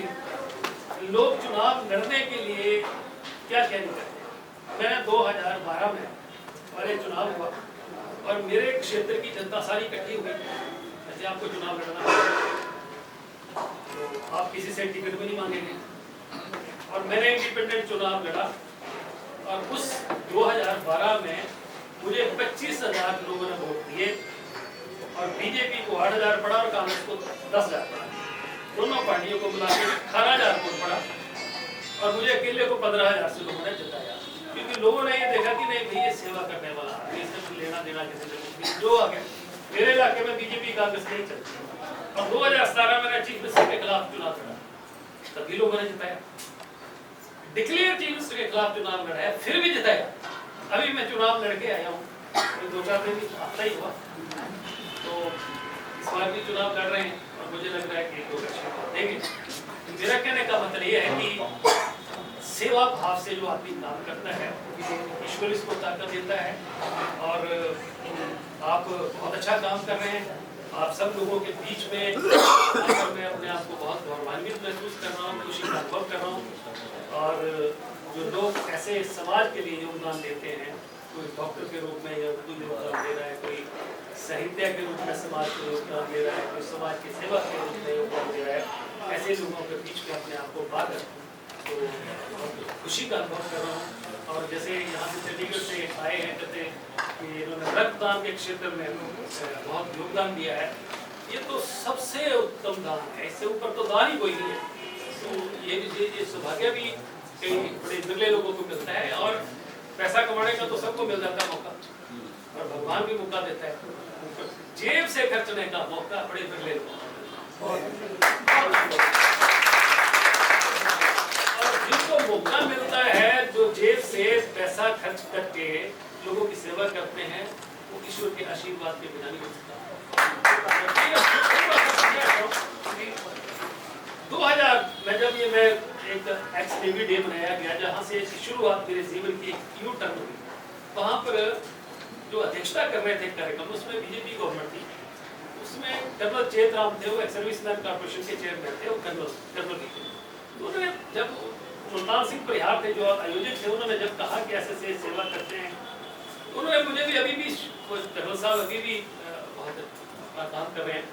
लोग चुनाव लड़ने के लिए क्या क्या नहीं करते। मैं 2012 में हमारे चुनाव हुआ और मेरे क्षेत्र की जनता सारी इकट्ठी हुई, जैसे आपको चुनाव लड़ना तो आप किसी से टिकट भी नहीं मांगेंगे, और मैंने इंडिपेंडेंट चुनाव लड़ा और उस 2012 में मुझे 25,000 लोगों ने वोट दिए और बीजेपी को 8,000 पड़ा और कांग्रेस को 10,000 पड़ा, दोनों पार्टियों को मिला के 18,000 वोट पड़ा और मुझे अकेले को 15,000 से लोगों ने जिताया, क्योंकि लोगों ने ये देखा कि नहीं भाई ये सेवा करने वाला है, इससे लेना देना किसी से जो आ गया। मेरे इलाके में बीजेपी कांग्रेस नहीं चलती और 2017 में चीफ मिनिस्टर के खिलाफ चुनाव लड़ा, तभी लोगों ने जिताया। डिक्लेयर चीफ मिनिस्टर के खिलाफ चुनाव लड़ाया, फिर भी जिताया। अभी मैं चुनाव लड़के आया हूँ, 2-4 दिन हफ्ता ही हुआ, तो इस बार भी चुनाव लड़ रहे हैं और मुझे लग रहा है कि 2 अच्छे देंगे। मेरा कहने का मतलब ये है कि सेवा भाव से जो आदमी काम करता है ईश्वर इसको ताकत देता है, और आप बहुत अच्छा काम कर रहे हैं। आप सब लोगों के बीच में मैं अपने आप को बहुत गौरवान्वित महसूस कर रहा हूँ, खुशी का अनुभव कर रहा हूँ। और जो लोग ऐसे समाज के लिए योगदान देते हैं, कोई डॉक्टर के रूप में योगदान दे रहा है, कोई साहित्य के रूप में समाज को योगदान दे रहा है, कोई समाज की सेवा के रूप में योगदान दे रहा है, ऐसे लोगों के बीच में अपने आप को बांधकर तो खुशी का अनुभव कर रहा हूँ। और जैसे यहाँ से चंडीगढ़ से आए हैं, कहते कि इन्होंने रक्तदान के क्षेत्र में बहुत योगदान दिया है, ये तो सबसे उत्तम दान है, इससे ऊपर तो दान ही कोई नहीं है। तो ये सौभाग्य भी कई बड़े बिरले लोगों को मिलता है, और पैसा कमाने का तो सबको मिल जाता है मौका, और भगवान भी मौका देता है, जेब से खर्चने का मौका बड़े बिरले लोगों को। और जिनको मौका मिलता है, जो जेब से पैसा खर्च करके लोगों की सेवा करते हैं, वो ईश्वर के आशीर्वाद के बिना नहीं हो सकता। 2000 में जब ये मैं एक एक्स-नेवी डे मनाया गया, जहाँ से शुरुआत मेरे जीवन की यू टर्न हुई, वहाँ पर जो अध्यक्षता कर रहे थे कार्यक्रम, उसमें बीजेपी गवर्नमेंट थी, उसमें कर्नल चेतराम थे, वो एक्स सर्विसमैन कॉर्पोरेशन के चेयरमैन थे, वो कर्नल भी थे। तो उन्होंने जब मुल्तान सिंह परिहार थे जो आयोजक थे, उन्होंने जब कहा कि ऐसे से सेवा करते हैं, उन्होंने मुझे भी अभी भी कर्नल साहब अभी भी बहुत अपना काम कर रहे हैं,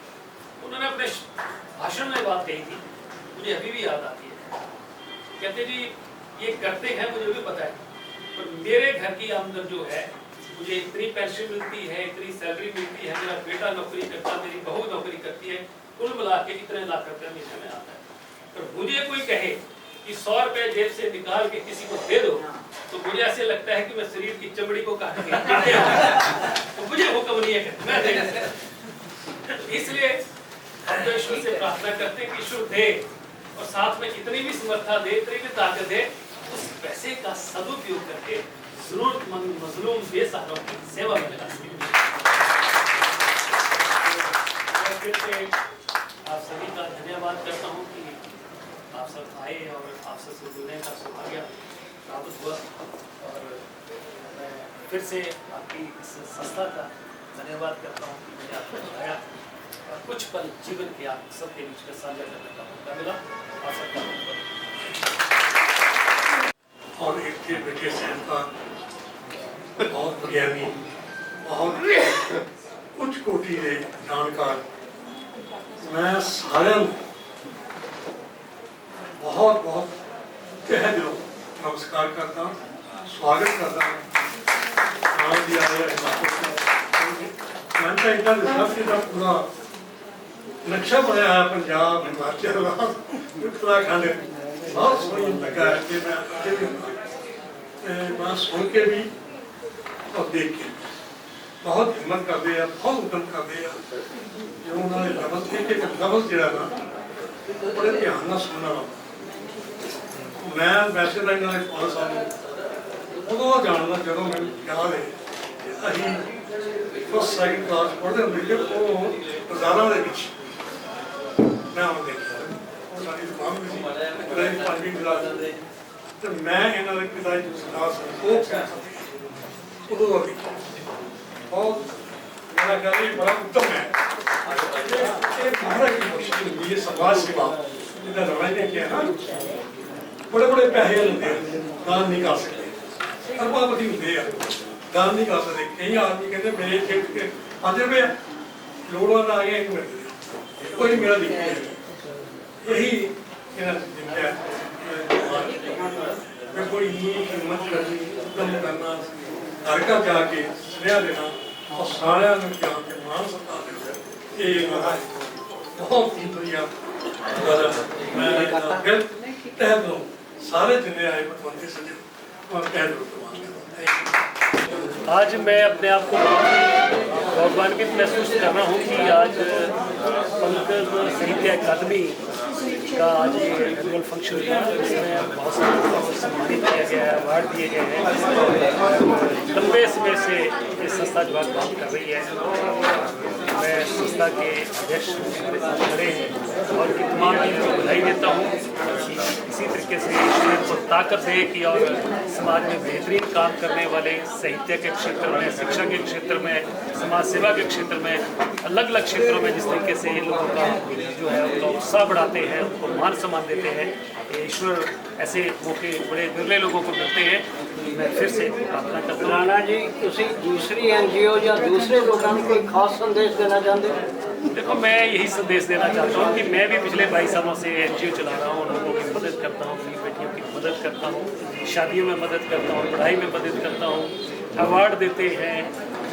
उन्होंने अपने भाषण में बात कही थी, मुझे अभी भी याद आती है। कहते जी ये करते हैं मुझे भी पता है, पर मेरे घर की आमदन जो है, मुझे इतनी पेंशन मिलती है, इतनी सैलरी मिलती है, मेरा बेटा नौकरी करता है, मेरी बहू नौकरी करती है, कुल मिला के इतने लाख रुपया महीने में आता है। पर मुझे कोई कहे कि 100 रुपए जेब से निकाल के किसी को दे दो, तो मुझे ऐसे लगता है कि मैं शरीर की चमड़ी को काट के तो मुझे हुक्म नहीं है मैं दे। इसलिए हम तो ईश्वर से प्रार्थना करते हैं कि ईश्वर दे, और साथ में इतनी भी समर्था दे, इतनी भी ताकत दे, उस पैसे का सदुपयोग करके जरूरतमंद मजलूम बेसहारों की सेवा में लगा सकें। फिर से आप सभी का धन्यवाद करता हूँ कि आप सब आए और आप सबसे जुड़ने का सौभाग्य प्राप्त हुआ, और मैं फिर से आपकी इस संस्था का धन्यवाद करता हूँ कि मुझे आपको बुलाया और कुछ पल जीवन के आप सबके बीच में साझा करने का मौका मिला। आप सबका और एक थे ब्रिटिश साहित्यकार, बहुत विज्ञानी, बहुत उच्च कोटि के जानकार, मैं सारे बहुत बहुत तहे दिलों नमस्कार करता हूँ, स्वागत करता हूँ। मैं तो इतना विश्वास कि पूरा नक्शा बनाया है पंजाब, हिमाचल, उत्तराखंड, बहुत सोहनी लगा है कि मैं सुन के भी और देख के बहुत हिम्मत कर दिया, बहुत उद्यम कर दिया। जो उन्होंने लफ्ज़ एक लफ्ज़ जो है ना बड़े ध्यान न सुनना। मैं वैसे तो इन्होंने 5 साल उदों जानना जो मैं याद है अभी फर्स्ट सेकंड क्लास पढ़ते होंगे कि वो बाजारों के पिछे मैं देखा सारी दुकान में 5वीं क्लास तो मैं इन्हों के पिता जी सरदार उदों और मेरा ख्याल ये बड़ा उत्तम है। महाराज की मुश्किल हुई है समाज सेवा जितना राज ने किया ना, बड़े बड़े पैसे होते हैं दान नहीं कर सकते, अरबापति होंगे दान नहीं कर सकते। कई आदमी कहते मेरे जेब के आधे रुपये लोड़वान आ गया, एक मिनट कोई मेरा नहीं है। यही मैं कोई हिम्मत करनी उत्तम करना घर का जाके स्नेह देना और सारे जाके मान सकता ये बहुत ही बढ़िया। मैं फिर तह दो सारे जिन्हें आए मुख्यमंत्री सचिव और कह दो। आज मैं अपने आप को गौरवान्वित महसूस कर रहा हूँ कि आज पंकज साहित्य अकादमी का आज ये एनुअल फंक्शन था, जिसमें बहुत सारे लोगों को सम्मानित किया गया है, अवार्ड दिए गए हैं। लंबे समय से ये संस्था जो काम कर रही है, मैं संस्था के अध्यक्ष मेरे साथ खड़े हैं और तमाम टीम को बधाई देता हूँ कि इसी तरीके से ईश्वर को ताकत दे कि और समाज में बेहतरीन काम करने वाले साहित्य के क्षेत्र में, शिक्षा के क्षेत्र में, समाज सेवा के क्षेत्र में, अलग अलग क्षेत्रों में जिस तरीके से ये लोगों का जो है उनका उत्साह बढ़ाते हैं, उनको मान सम्मान देते हैं। ईश्वर ऐसे मौके बड़े विरले लोगों को मिलते हैं। मैं फिर से प्रार्थना करता हूँ। राणा जी, तुसी दूसरी NGO या दूसरे लोगों को कोई खास संदेश देना चाहते हो? देखो, मैं यही संदेश देना चाहता हूँ कि मैं भी पिछले 22 सालों से NGO चला रहा हूँ, लोगों की मदद करता हूँ, अपनी बेटियों की मदद करता हूँ, शादियों में मदद करता हूँ, पढ़ाई में मदद करता हूँ, अवार्ड देते हैं,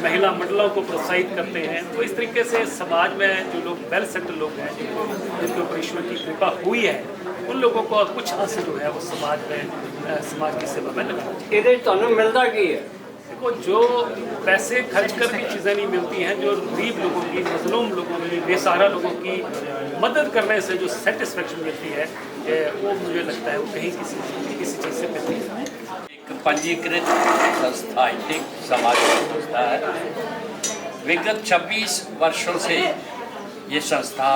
महिला मंडलों को प्रोत्साहित करते हैं। तो इस तरीके से समाज में जो लोग वेल सेटल लोग हैं, जिनके ऊपर ईश्वर की कृपा हुई है, उन लोगों को कुछ हासिल जो है वो समाज में, समाज की सेवा में लगाना चाहिए। ये तो मिलता की है, देखो, जो पैसे खर्च कर भी चीज़ें नहीं मिलती हैं, जो गरीब लोगों की, मजलूम लोगों की, बेसहारा लोगों की मदद करने से जो सेटिस्फेक्शन मिलती है, वो मुझे लगता है वो कहीं किसी चीज़ से मिलती है। एक पंजीकृत साहित्यिक सामाजिक संस्था है। विगत 26 वर्षों से ये संस्था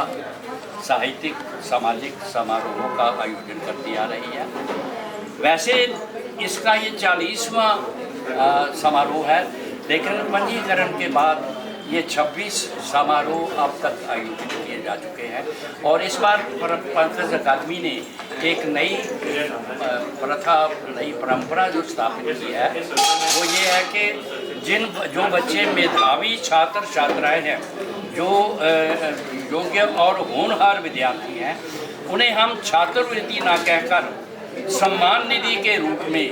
साहित्यिक सामाजिक समारोहों का आयोजन करती आ रही है। वैसे इसका ये 40वां समारोह है, लेकिन पंजीकरण के बाद ये 26 समारोह अब तक आयोजित किए जा चुके हैं। और इस बार पंकज अकादमी ने एक नई प्रथा, नई परंपरा जो स्थापित की है, वो ये है कि जो बच्चे मेधावी छात्र छात्राएं हैं, जो योग्य और होनहार विद्यार्थी हैं, उन्हें हम छात्रवृत्ति ना कहकर सम्मान निधि के रूप में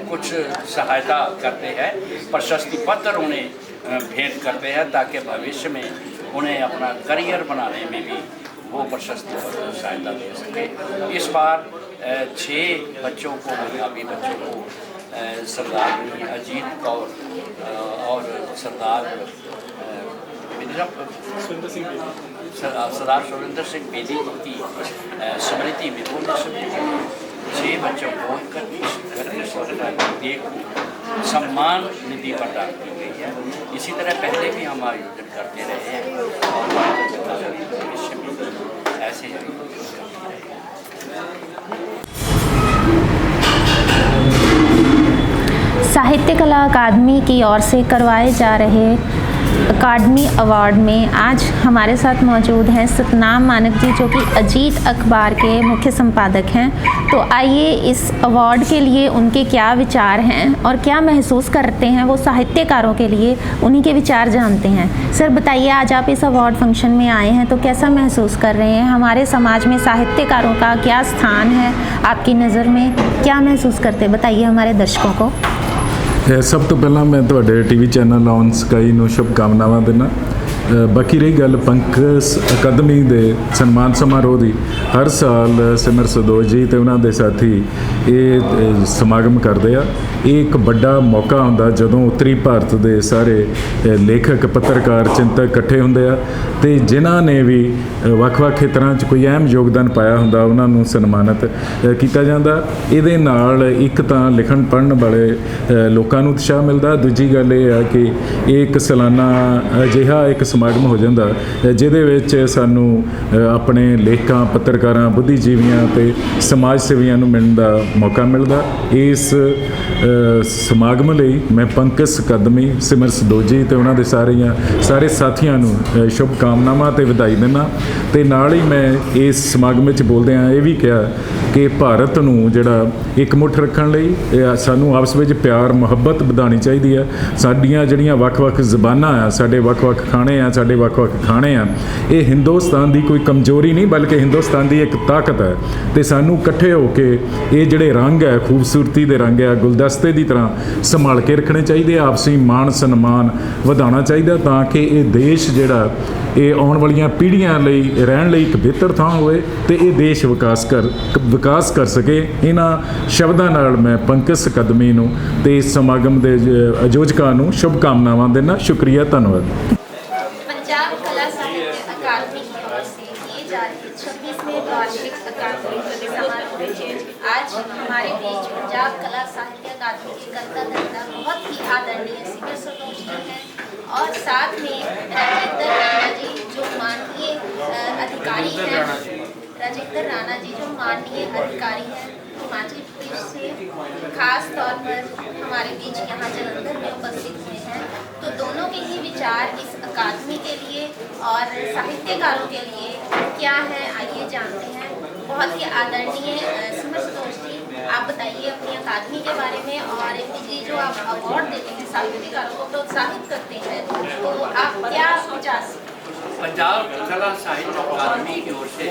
कुछ सहायता करते हैं, प्रशस्ति पत्र उन्हें भेंट करते हैं, ताकि भविष्य में उन्हें अपना करियर बनाने में भी वो प्रशस्ति पत्र सहायता दे सके। इस बार 6 बच्चों को, मेधावी बच्चों को सरदार अजीत कौर और सरदार सुरेंद्र सिंह बेदी की स्मृति में 6 बच्चों को 31 सम्मान निधि प्रदान की गई है। इसी तरह पहले भी हम आयोजन करते रहे हैं और भविष्य में ऐसे आयोजन करते रहे। साहित्य कला अकादमी की ओर से करवाए जा रहे अकादमी अवार्ड में आज हमारे साथ मौजूद हैं सतनाम मानक जी, जो कि अजीत अखबार के मुख्य संपादक हैं। तो आइए इस अवार्ड के लिए उनके क्या विचार हैं और क्या महसूस करते हैं वो साहित्यकारों के लिए, उन्हीं के विचार जानते हैं। सर बताइए, आज आप इस अवार्ड फंक्शन में आए हैं तो कैसा महसूस कर रहे हैं? हमारे समाज में साहित्यकारों का क्या स्थान है आपकी नज़र में, क्या महसूस करते हैं, बताइए हमारे दर्शकों को। सब तो पहला मैं तुहाडे टीवी चैनल ऑन स्काई नूं शुभकामनावां दिना। बाकी रही गल पंकज अकादमी के सन्मान समारोह की, हर साल सिमर सदोश जी तो उन्होंने साथी ये समागम करते हैं। एक बड़ा मौका होंदा जदों उत्तरी भारत के सारे लेखक पत्रकार चिंतक इकट्ठे होंदे आ ते जिन्हां ने भी ਵੱਖ-ਵੱਖ खेतरां 'ਚ कोई अहम योगदान पाया हुंदा उन्हां नूं सन्मानित किया जाता। इहदे नाल एक तां लिखण पढ़न वाले लोकां नूं उत्साह मिलदा, दूजी गल ये है कि एक सालाना अजिहा एक ਸਮਾਗਮ ਹੋ ਜਾਂਦਾ ਜਿਹਦੇ ਵਿੱਚ ਸਾਨੂੰ ਆਪਣੇ ਲੇਖਕਾਂ, ਪੱਤਰਕਾਰਾਂ, ਬੁੱਧੀਜੀਵੀਆਂ ਤੇ ਸਮਾਜ ਸੇਵੀਆਂ ਨੂੰ ਮਿਲਣ ਦਾ ਮੌਕਾ ਮਿਲਦਾ। ਇਸ ਸਮਾਗਮ ਲਈ ਮੈਂ ਪੰਕਜ ਸਕਦਮੀ, ਸਿਮਰ ਸਦੋਜੀ ਤੇ ਉਹਨਾਂ ਦੇ ਸਾਰੇ ਸਾਥੀਆਂ ਨੂੰ ਸ਼ੁਭ ਕਾਮਨਾਵਾਂ ਤੇ ਵਧਾਈ ਦਿੰਦਾ। ਤੇ ਨਾਲ ਹੀ ਮੈਂ ਇਸ ਸਮਾਗਮ ਵਿੱਚ ਬੋਲਦਿਆਂ ਇਹ ਵੀ ਕਿਹਾ ਕਿ ਭਾਰਤ ਨੂੰ ਜਿਹੜਾ ਇਕਮੁੱਠ ਰੱਖਣ ਲਈ ਸਾਨੂੰ ਆਪਸ ਵਿੱਚ ਪਿਆਰ ਮੁਹੱਬਤ ਵਧਾਉਣੀ ਚਾਹੀਦੀ ਹੈ। ਸਾਡੀਆਂ ਜਿਹੜੀਆਂ ਵੱਖ-ਵੱਖ ਜ਼ਬਾਨਾਂ ਆ, ਸਾਡੇ ਵੱਖ-ਵੱਖ ਖਾਣੇ ਆ, ਸਾਡੇ ਵੱਖ-ਵੱਖ ਖਾਣੇ ਆ, ਇਹ ਹਿੰਦੁਸਤਾਨ ਦੀ ਕੋਈ ਕਮਜ਼ੋਰੀ ਨਹੀਂ ਬਲਕਿ ਹਿੰਦੁਸਤਾਨ ਦੀ ਇੱਕ ਤਾਕਤ ਹੈ। ਤੇ ਸਾਨੂੰ ਇਕੱਠੇ ਹੋ ਕੇ ਇਹ ਜਿਹੜੇ ਰੰਗ ਹੈ, ਖੂਬਸੂਰਤੀ ਦੇ ਰੰਗ ਆ, ਗੁਲਦਸਤੇ ਦੀ ਤਰ੍ਹਾਂ ਸੰਭਾਲ ਕੇ ਰੱਖਣੇ ਚਾਹੀਦੇ, ਆਪਸੀ ਮਾਣ ਸਨਮਾਨ ਵਧਾਉਣਾ ਚਾਹੀਦਾ ਤਾਂ ਕਿ ਇਹ ਦੇਸ਼ ਜਿਹੜਾ ਇਹ ਆਉਣ ਵਾਲੀਆਂ ਪੀੜ੍ਹੀਆਂ ਲਈ ਰਹਿਣ ਲਈ ਇੱਕ ਬਿਹਤਰ ਥਾਂ ਹੋਵੇ ਤੇ ਇਹ ਦੇਸ਼ ਵਿਕਾਸ ਕਰ ਸਕੇ। ਇਹਨਾਂ ਸ਼ਬਦਾਂ ਨਾਲ ਮੈਂ ਪੰਕਜ ਸਕਦਮੀ ਨੂੰ ਤੇ ਇਸ ਸਮਾਗਮ ਦੇ ਆਯੋਜਕਾਂ ਨੂੰ ਸ਼ੁਭ ਕਾਮਨਾਵਾਂ ਦੇਣਾ। शुक्रिया, धन्यवाद। पंजाब कला साहित्य अकादमी की ओर से किए जा रहे 26वें वार्षिक अकादमी समारोह में आज हमारे बीच पंजाब कला साहित्य अकादमी के कर्ता बहुत ही आदरणीय सिमर सदोश जी हैं और साथ में राजेंद्र राणा जी जो माननीय अधिकारी हैं, राजेंद्र राणा जी जो माननीय अधिकारी हैं हिमाचल प्रदेश से, खास तौर पर हमारे बीच यहाँ जलंधर में उपस्थित हुए हैं। तो दोनों के ही विचार इस अकादमी के लिए और साहित्यकारों के लिए क्या है, आइए जानते हैं। बहुत ही आदरणीय सिमर सदोश जी, आप बताइए अपनी अकादमी के बारे में और ये जो आप अवार्ड देते हैं साहित्यकारों को प्रोत्साहित करते हैं, तो आप क्या विचार? पंजाब कला साहित्य अकादमी की ओर से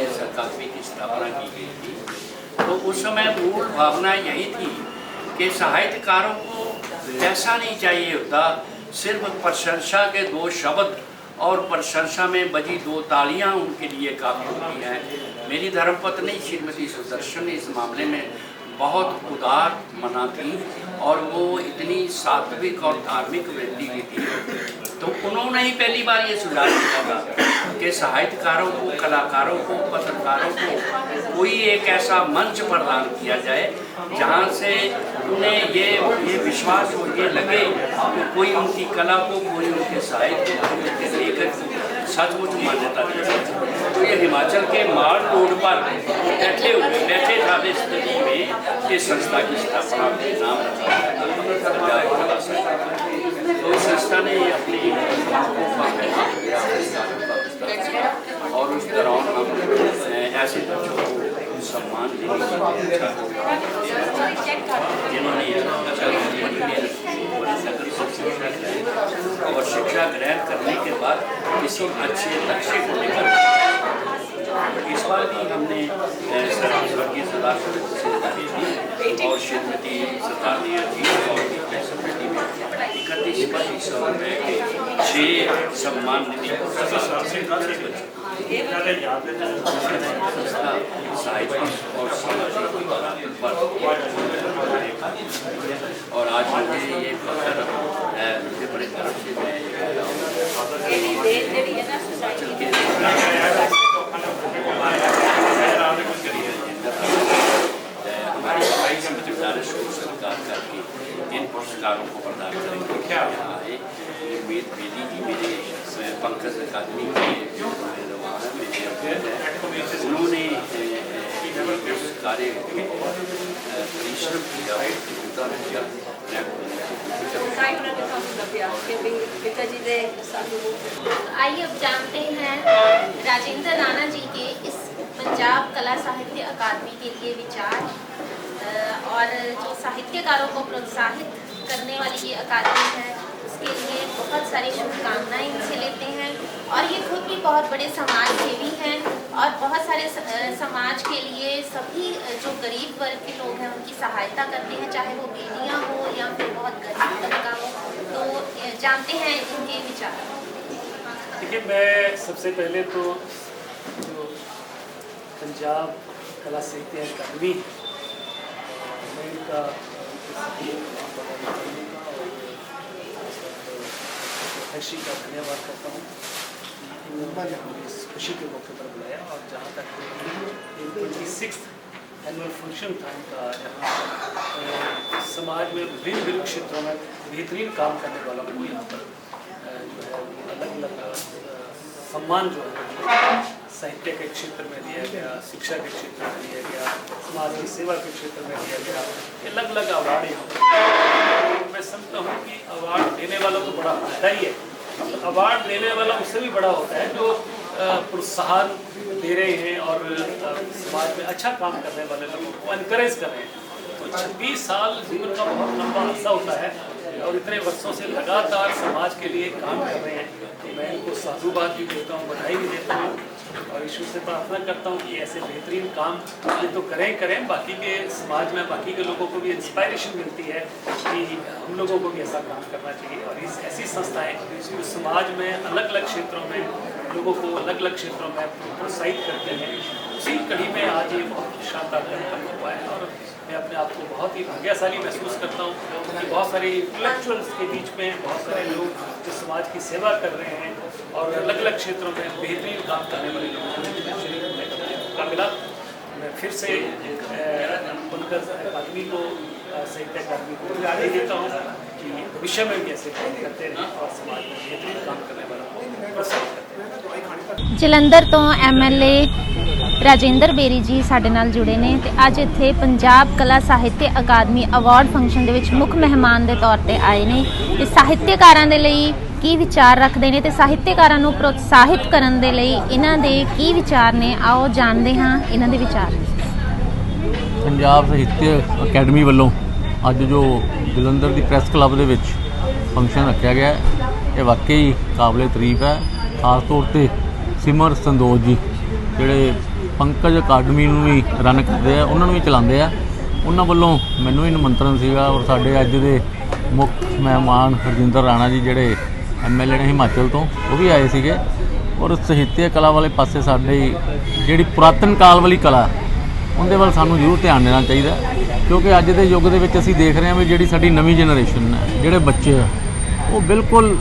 इस अकादमी की स्थापना की गई थी। तो उस समय मूल भावना यही थी कि साहित्यकारों को ऐसा नहीं चाहिए होता सिर्फ प्रशंसा के 2 शब्द और प्रशंसा में बजी 2 तालियां उनके लिए काफ़ी होती हैं। मेरी धर्मपत्नी श्रीमती सुदर्शन इस मामले में बहुत उदार मना थी और वो इतनी सात्विक और धार्मिक वृत्ति की थी। तो उन्होंने ही पहली बार ये सुझाव दिया था कि साहित्यकारों को, कलाकारों को, पत्रकारों को कोई एक ऐसा मंच प्रदान किया जाए जहाँ से उन्हें ये विश्वास हो, ये लगे कि कोई उनकी कला को, कोई उनके साहित्य को, उनके लेखक को सचमुच मान्यता दी। तो ये हिमाचल के माल रोड पर बैठे था स्थिति में इस संस्था की स्थापना के नाम पंजाब कला साहित्य। तो इस संस्था ने अपनी और उस दौरान हम ऐसे बच्चों को सम्मान जिन्होंने और शिक्षा ग्रहण करने के बाद किसी अच्छे लक्ष्य को लेकर इस बार भी हमने स्वर्गीय सरदार सरोज दी और श्रीमती सरदारनिया जी और समिति में 31,25 रुपये के 6 सम्मान निधि साहित्य और सामाजिक और आज मुझे ये मुझे बड़े गर्व से हमारी जिम्मेदारी सरकार करके इन पुरस्कारों को प्रदान करेंगे। क्या यहाँ है मेरी जी मेरे पंकज अकादमी के उन्होंने उस कार्य में परिश्रम किया, योगदान किया। आइए अब जानते हैं राजेंद्र राणा जी के इस पंजाब कला साहित्य अकादमी के लिए विचार और जो साहित्यकारों को प्रोत्साहित करने वाली ये अकादमी है उसके लिए बहुत सारी शुभकामनाएं इनसे लेते हैं। और ये खुद भी बहुत बड़े समाज सेवी हैं और बहुत सारे समाज के लिए सभी जो गरीब वर्ग के लोग हैं उनकी सहायता करते हैं, चाहे वो बेटियां हो या फिर बहुत गरीब तबका हो। तो जानते हैं इनके विचार। देखिए, मैं सबसे पहले तो जो पंजाब कला साहित्य अकादमी मैं इनका अध्यक्ष का धन्यवाद करता हूँ। इस खुशी के मौके पर बुलाया और जहाँ तक 26th एनुअल फंक्शन था इनका, यहाँ समाज में विभिन्न क्षेत्रों में बेहतरीन काम करने वालों को यहाँ पर जो है अलग अलग सम्मान जो है साहित्य के क्षेत्र में दिया गया, शिक्षा के क्षेत्र में दिया गया, समाज की सेवा के क्षेत्र में दिया गया, अलग अलग अवार्ड यहाँ पर। मैं समझता हूँ कि अवार्ड देने वाला तो बड़ा फायदा ही है, अवार्ड देने वाला उससे भी बड़ा होता है जो प्रोत्साहन दे रहे हैं और समाज में अच्छा काम करने वाले लोगों को एनकरेज कर रहे हैं। तो 26 साल जीवन का बहुत लंबा अरसा होता है और इतने वर्षों से लगातार समाज के लिए काम कर रहे हैं, तो मैं इनको साधुवाद भी देता हूँ, बधाई भी देता हूँ और ईश्वर से प्रार्थना करता हूँ कि ऐसे बेहतरीन काम ये तो करें, बाकी के समाज में बाकी के लोगों को भी इंस्पायरेशन मिलती है कि हम लोगों को भी ऐसा काम करना चाहिए। और इस ऐसी संस्थाएँ जो समाज में अलग अलग क्षेत्रों में लोगों को अलग अलग क्षेत्रों में प्रोत्साहित करते हैं, उसी कड़ी में आज ये बहुत शानदार कार्यक्रम हुआ है और मैं अपने आप को बहुत ही भाग्यशाली महसूस करता हूँ कि बहुत सारे इंटेलेक्चुअल्स के बीच में बहुत सारे लोग जो समाज की सेवा कर रहे हैं और अलग अलग क्षेत्रों में बेहतरीन काम करने वाले लोगों को शरीर होने का मौका मिला। मैं फिर से पंकज अकादमी को, साहित्य अकादमी को बधाई देता हूँ कि भविष्य में भी ऐसे काम करते रहें और समाज में बेहतरीन काम करने वाला को प्रोत्साहित करते रहें। ਜਲੰਧਰ ਤੋਂ ਐਮਐਲਏ ਰਾਜਿੰਦਰ ਬੇਰੀ ਜੀ ਸਾਡੇ ਨਾਲ ਜੁੜੇ ਨੇ ਤੇ ਅੱਜ ਇੱਥੇ ਪੰਜਾਬ ਕਲਾ ਸਾਹਿਤਯ ਅਕਾਦਮੀ ਅਵਾਰਡ ਫੰਕਸ਼ਨ ਦੇ ਵਿੱਚ ਮੁੱਖ ਮਹਿਮਾਨ ਦੇ ਤੌਰ ਤੇ ਆਏ ਨੇ ਤੇ ਸਾਹਿਤਕਾਰਾਂ ਦੇ ਲਈ ਕੀ ਵਿਚਾਰ ਰੱਖਦੇ ਨੇ ਤੇ ਸਾਹਿਤਕਾਰਾਂ ਨੂੰ ਪ੍ਰੋਤਸਾਹਿਤ ਕਰਨ ਦੇ ਲਈ ਇਹਨਾਂ ਦੇ ਕੀ ਵਿਚਾਰ ਨੇ, ਆਓ ਜਾਣਦੇ ਹਾਂ ਇਹਨਾਂ ਦੇ ਵਿਚਾਰ। ਪੰਜਾਬ ਸਾਹਿਤਯ ਅਕੈਡਮੀ ਵੱਲੋਂ ਅੱਜ ਜੋ ਜਲੰਧਰ ਦੀ ਪ੍ਰੈਸ ਕਲੱਬ ਦੇ ਵਿੱਚ ਫੰਕਸ਼ਨ ਰੱਖਿਆ ਗਿਆ ਇਹ ਵਾਕਈ ਕਾਬਲੇ ਤਾਰੀਫ ਹੈ। ਖਾਸ ਤੌਰ ਤੇ ਸਿਮਰ ਸੰਦੋਜ ਜੀ ਜਿਹੜੇ ਪੰਕਜ ਅਕਾਦਮੀ ਨੂੰ ਵੀ ਰਨ ਕਰਦੇ ਆ, ਉਹਨਾਂ ਨੂੰ ਵੀ ਚਲਾਉਂਦੇ ਆ, ਉਹਨਾਂ ਵੱਲੋਂ ਮੈਨੂੰ ਵੀ ਨਿਮੰਤਰਣ ਸੀਗਾ ਔਰ ਸਾਡੇ ਅੱਜ ਦੇ ਮੁੱਖ ਮਹਿਮਾਨ ਹਰਜਿੰਦਰ ਰਾਣਾ ਜੀ ਜਿਹੜੇ ਐਮਐਲਏ ਨੇ ਹਿਮਾਚਲ ਤੋਂ, ਉਹ ਵੀ ਆਏ ਸੀਗੇ। ਔਰ ਸਾਹਿਤਯ ਕਲਾ ਵਾਲੇ ਪਾਸੇ ਸਾਡੇ ਜਿਹੜੀ ਪੁਰਾਤਨ ਕਾਲ ਵਾਲੀ ਕਲਾ ਉਹਦੇ ਵੱਲ ਸਾਨੂੰ ਜ਼ਰੂਰ ਧਿਆਨ ਦੇਣਾ ਚਾਹੀਦਾ, ਕਿਉਂਕਿ ਅੱਜ ਦੇ ਯੁੱਗ ਦੇ ਵਿੱਚ ਅਸੀਂ ਦੇਖ ਰਹੇ ਹਾਂ ਵੀ ਜਿਹੜੀ ਸਾਡੀ ਨਵੀਂ ਜਨਰੇਸ਼ਨ ਹੈ, ਜਿਹੜੇ ਬੱਚੇ ਆ ਉਹ ਬਿਲਕੁਲ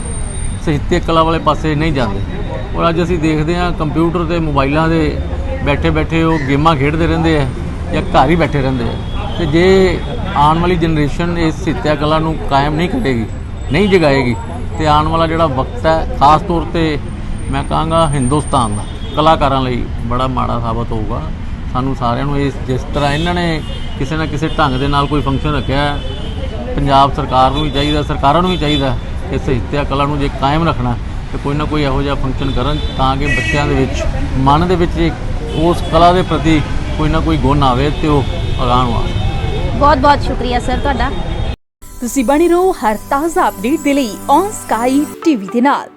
ਸਾਹਿਤਯ ਕਲਾ ਵਾਲੇ ਪਾਸੇ ਨਹੀਂ ਜਾਂਦੇ। ਔਰ ਅੱਜ ਅਸੀਂ ਦੇਖਦੇ ਹਾਂ ਕੰਪਿਊਟਰ ਤੇ ਮੋਬਾਈਲਾਂ ਦੇ ਬੈਠੇ ਬੈਠੇ ਉਹ ਗੇਮਾਂ ਖੇਡਦੇ ਰਹਿੰਦੇ ਆ ਜਾਂ ਘਰ ਹੀ ਬੈਠੇ ਰਹਿੰਦੇ ਆ। ਤੇ ਜੇ ਆਉਣ ਵਾਲੀ ਜਨਰੇਸ਼ਨ ਇਸ ਸਾਹਿਤਯ ਕਲਾ ਨੂੰ ਕਾਇਮ ਨਹੀਂ ਕਰੇਗੀ, ਨਹੀਂ ਜਗਾਏਗੀ, ਤੇ ਆਉਣ ਵਾਲਾ ਜਿਹੜਾ ਵਕਤ ਹੈ ਖਾਸ ਤੌਰ ਤੇ ਮੈਂ ਕਹਾਂਗਾ ਹਿੰਦੁਸਤਾਨ ਦਾ ਕਲਾਕਾਰਾਂ ਲਈ ਬੜਾ ਮਾੜਾ ਸਾਬਤ ਹੋਊਗਾ। ਸਾਨੂੰ ਸਾਰਿਆਂ ਨੂੰ ਇਸ ਜਿਸ ਤਰ੍ਹਾਂ ਇਹਨਾਂ ਨੇ ਕਿਸੇ ਨਾ ਕਿਸੇ ਢੰਗ ਦੇ ਨਾਲ ਕੋਈ ਫੰਕਸ਼ਨ ਰੱਖਿਆ, ਪੰਜਾਬ ਸਰਕਾਰ ਨੂੰ ਵੀ ਚਾਹੀਦਾ, ਸਰਕਾਰਾਂ ਨੂੰ ਵੀ ਚਾਹੀਦਾ ਕਿ ਸਾਹਿਤਯ ਕਲਾ ਨੂੰ ਜੇ ਕਾਇਮ ਰੱਖਣਾ ਤੇ ਕੋਈ ਨਾ ਕੋਈ ਇਹੋ ਜਿਹਾ ਫੰਕਸ਼ਨ ਕਰਨ ਤਾਂ ਕਿ ਬੱਚਿਆਂ ਦੇ ਵਿੱਚ ਮਨ ਦੇ ਵਿੱਚ ਉਸ ਕਲਾ ਦੇ ਪ੍ਰਤੀ ਕੋਈ ਨਾ ਕੋਈ ਗੁਣ ਆਵੇ ਤੇ ਉਹ ਅਗਾਂਹ ਨੂੰ ਆਵੇ। ਬਹੁਤ ਬਹੁਤ ਸ਼ੁਕਰੀਆ ਸਰ ਤੁਹਾਡਾ। ਤੁਸੀਂ ਬਣੇ ਰਹੋ ਹਰ ਤਾਜ਼ਾ ਅਪਡੇਟ ਦੇ ਲਈ ਔਨ ਸਕਾਈ ਟੀਵੀ ਦੇ ਨਾਲ।